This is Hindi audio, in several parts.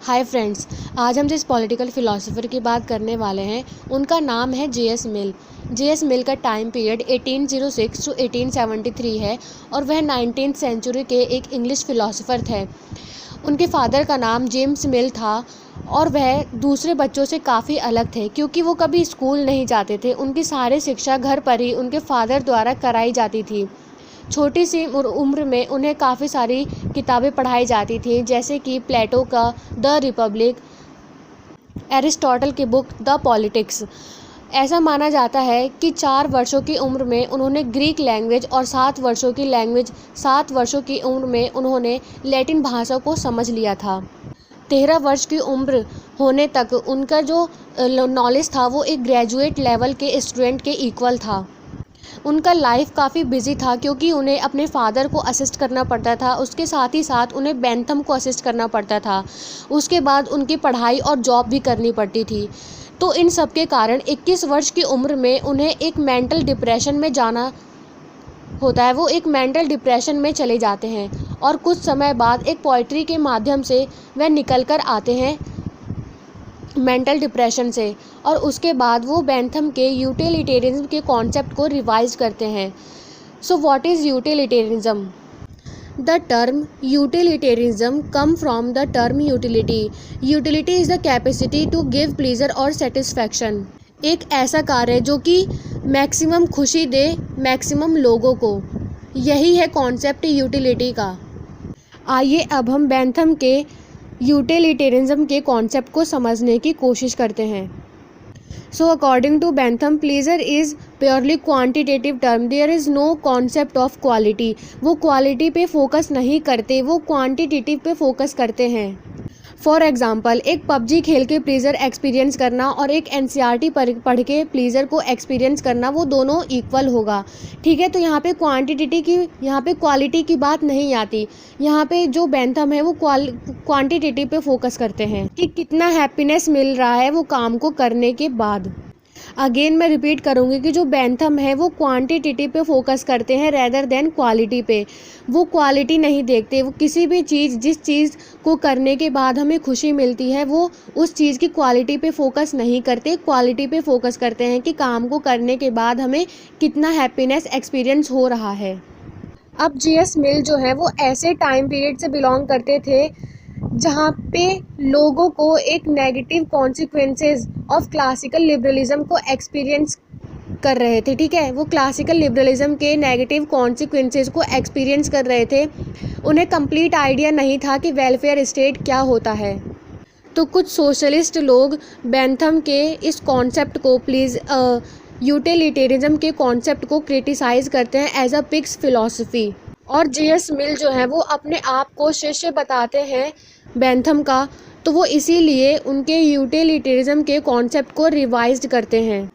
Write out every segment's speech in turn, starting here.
हाय फ्रेंड्स, आज हम जिस पॉलिटिकल फ़िलासफ़र की बात करने वाले हैं उनका नाम है जे.एस. मिल। जे.एस. मिल का टाइम पीरियड 1806 टू 1873 है और वह 19th सेंचुरी के एक इंग्लिश फ़िलासफ़र थे। उनके फादर का नाम जेम्स मिल था और वह दूसरे बच्चों से काफ़ी अलग थे क्योंकि वो कभी स्कूल नहीं जाते थे। उनकी सारी शिक्षा घर पर ही उनके फादर द्वारा कराई जाती थी। छोटी सी उम्र में उन्हें काफ़ी सारी किताबें पढ़ाई जाती थी, जैसे कि प्लेटो का द रिपब्लिक, एरिस्टोटल की बुक द पॉलिटिक्स। ऐसा माना जाता है कि 4 वर्षों की उम्र में उन्होंने ग्रीक लैंग्वेज और 7 वर्षों की उम्र में उन्होंने लैटिन भाषा को समझ लिया था। 13 वर्ष की उम्र होने तक उनका जो नॉलेज था वो एक ग्रेजुएट लेवल के स्टूडेंट के इक्वल था। उनका लाइफ काफ़ी बिजी था क्योंकि उन्हें अपने फादर को असिस्ट करना पड़ता था, उसके साथ ही साथ उन्हें बेंथम को असिस्ट करना पड़ता था। उसके बाद उनकी पढ़ाई और जॉब भी करनी पड़ती थी। तो इन सब के कारण 21 वर्ष की उम्र में उन्हें एक मेंटल डिप्रेशन में जाना होता है। वो एक मेंटल डिप्रेशन में चले जाते हैं और कुछ समय बाद एक पोइट्री के माध्यम से वह निकल कर आते हैं मेंटल डिप्रेशन से, और उसके बाद वो बेंथम के यूटिलिटेरियनिज्म के कॉन्सेप्ट को रिवाइज करते हैं। So what is utilitarianism? The term utilitarianism come from the term utility. Utility is the capacity to give pleasure और सेटिस्फैक्शन। एक ऐसा कार्य जो कि मैक्सिमम खुशी दे मैक्सिमम लोगों को, यही है कॉन्सेप्ट यूटिलिटी का। आइए अब हम बेंथम के यूटिलिटेरियनिज्म के कॉन्सेप्ट को समझने की कोशिश करते हैं। So according to Bentham, pleasure is purely quantitative term, there is no concept of quality. वो क्वालिटी पे फोकस नहीं करते, वो क्वांटिटेटिव पे फोकस करते हैं। फॉर एग्ज़ाम्पल, एक पबजी खेल के प्लीज़र एक्सपीरियंस करना और एक एनसीईआरटी पढ़ के प्लीज़र को एक्सपीरियंस करना, वो दोनों इक्वल होगा। ठीक है, तो यहाँ पे क्वालिटी की बात नहीं आती। यहाँ पे जो बेंथम है वो क्वांटिटेटिव पे फोकस करते हैं कि कितना हैप्पीनेस मिल रहा है वो काम को करने के बाद। अगेन मैं रिपीट करूँगी कि जो बेंथम है वो क्वांटिटेटिव पे फोकस करते हैं रेदर देन क्वालिटी पे। वो क्वालिटी नहीं देखते। वो किसी भी चीज़, जिस चीज़ को करने के बाद हमें खुशी मिलती है, वो उस चीज़ की क्वालिटी पे फोकस नहीं करते, क्वालिटी पे फोकस करते हैं कि काम को करने के बाद हमें कितना हैप्पीनेस एक्सपीरियंस हो रहा है। अब जे.एस. मिल जो है वो ऐसे टाइम पीरियड से बिलोंग करते थे जहाँ पे लोगों को एक negative consequences of classical liberalism को एक्सपीरियंस कर रहे थे। ठीक है, वो क्लासिकल लिबरलिज्म के नेगेटिव कॉन्सिक्वेंसेस को एक्सपीरियंस कर रहे थे। उन्हें कंप्लीट आइडिया नहीं था कि वेलफेयर स्टेट क्या होता है। तो कुछ सोशलिस्ट लोग बेंथम के इस कॉन्सेप्ट को यूटिलिटेरिज्म के कॉन्सेप्ट को क्रिटिसाइज़ करते हैं एज अ पिग्स फिलॉसफी। और जे.एस. मिल जो है वो अपने आप को शिष्य बताते हैं बेंथम का, तो वो इसीलिए उनके यूटिलिटेरिज्म के कॉन्सेप्ट को रिवाइज करते हैं।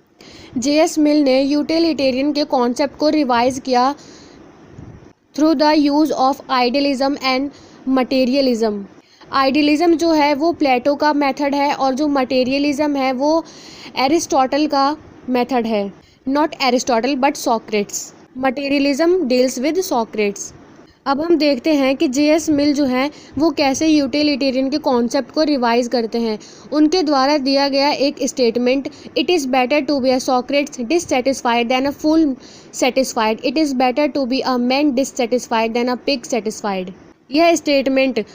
जे.एस. मिल ने यूटिलिटेरियन के कॉन्सेप्ट को रिवाइज किया through the use of idealism and materialism. Idealism जो है वो प्लेटो का मेथड है और जो मटेरियलिज्म है वो एरिस्टोटल का मेथड है। Not Aristotle but Socrates. Materialism deals with Socrates. अब हम देखते हैं कि जे.एस. मिल जो है वो कैसे यूटिलिटेरियन के कॉन्सेप्ट को रिवाइज करते हैं। उनके द्वारा दिया गया एक statement, it is better to be a Socrates dissatisfied than a fool satisfied, it is better to be a man dissatisfied than a pig satisfied. यह स्टेटमेंट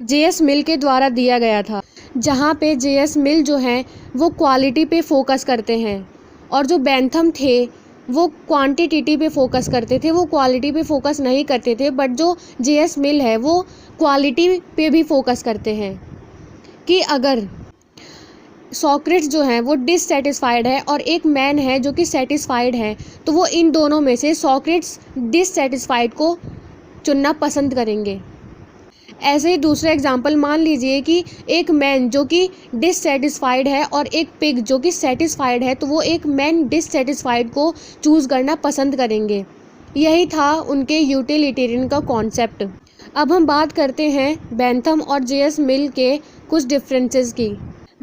जे.एस. मिल के द्वारा दिया गया था, जहाँ पे जे.एस. मिल जो हैं वो क्वालिटी पे फोकस करते हैं और जो बेंथम थे वो क्वांटिटी पे फोकस करते थे, वो क्वालिटी पे फोकस नहीं करते थे। बट जो जे.एस. मिल है वो क्वालिटी पे भी फोकस करते हैं कि अगर सॉक्रेट्स जो हैं वो डिससेटिस्फाइड है और एक मैन है जो कि सेटिस्फाइड है, तो वो इन दोनों में से सॉक्रेट्स डिससेटिस्फाइड को चुनना पसंद करेंगे। ऐसे ही दूसरा एग्जांपल मान लीजिए कि एक मैन जो कि डिससेटिस्फाइड है और एक पिग जो कि सेटिस्फाइड है, तो वो एक मैन डिससेटिस्फाइड को चूज़ करना पसंद करेंगे। यही था उनके यूटिलिटेरियन का कॉन्सेप्ट। अब हम बात करते हैं बेंथम और जे.एस. मिल के कुछ डिफरेंसेस की।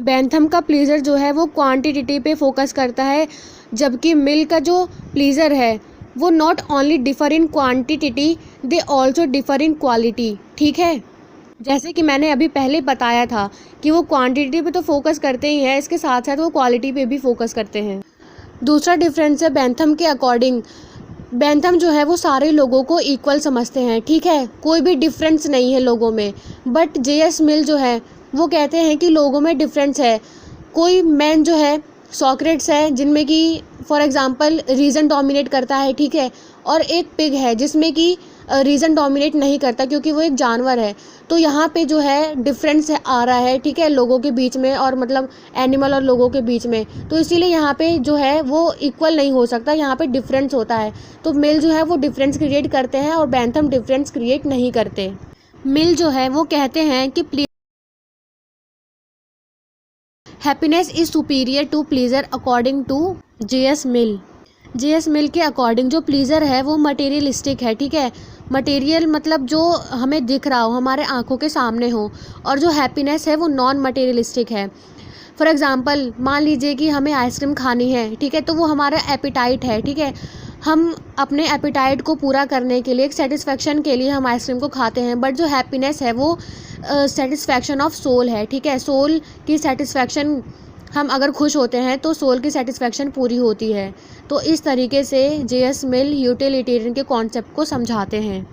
बेंथम का प्लीज़र जो है वो क्वांटिटी पे फोकस करता है, जबकि मिल का जो प्लीज़र है वो not only differ in quantity, they also differ in quality. ठीक है, जैसे कि मैंने अभी पहले बताया था कि वो क्वांटिटी पे तो फोकस करते ही हैं, इसके साथ साथ वो क्वालिटी पे भी फोकस करते हैं। दूसरा डिफरेंस है बेंथम के अकॉर्डिंग। बेंथम जो है वो सारे लोगों को इक्वल समझते हैं, ठीक है, कोई भी डिफरेंस नहीं है लोगों में। बट जेएस मिल जो है वो कहते हैं कि लोगों में डिफरेंस है। कोई मैन जो है सॉक्रेट्स है जिनमें कि फॉर एग्जांपल रीज़न डोमिनेट करता है, ठीक है, और एक पिग है जिसमें कि रीज़न डोमिनेट नहीं करता क्योंकि वो एक जानवर है। तो यहाँ पे जो है डिफरेंस आ रहा है, ठीक है, लोगों के बीच में और मतलब एनिमल और लोगों के बीच में। तो इसीलिए यहाँ पे जो है वो इक्वल नहीं हो सकता, यहाँ पे डिफरेंस होता है। तो मिल जो है वो डिफरेंस क्रिएट करते हैं और बेंथम डिफरेंस क्रिएट नहीं करते। मिल जो है वो कहते हैं कि happiness is superior to pleasure according to JS Mill. JS Mill के अकॉर्डिंग जो प्लीजर है वो मटेरियलिस्टिक है, ठीक है, मटेरियल मतलब जो हमें दिख रहा हो, हमारे आंखों के सामने हो, और जो हैप्पीनेस है वो नॉन मटेरियलिस्टिक है। फॉर एग्जांपल मान लीजिए कि हमें आइसक्रीम खानी है, ठीक है, तो वो हमारा एपिटाइट है, ठीक है, हम अपने एपिटाइट को पूरा करने के लिए, एक सेटिस्फेक्शन के लिए हम आइसक्रीम को खाते हैं। बट जो हैप्पीनेस है वो सेटिस्फेक्शन ऑफ सोल है, ठीक है, सोल की सेटिस्फेक्शन, हम अगर खुश होते हैं तो सोल की सेटिस्फेक्शन पूरी होती है। तो इस तरीके से जेएस मिल यूटिलिटेरियन के कॉन्सेप्ट को समझाते हैं।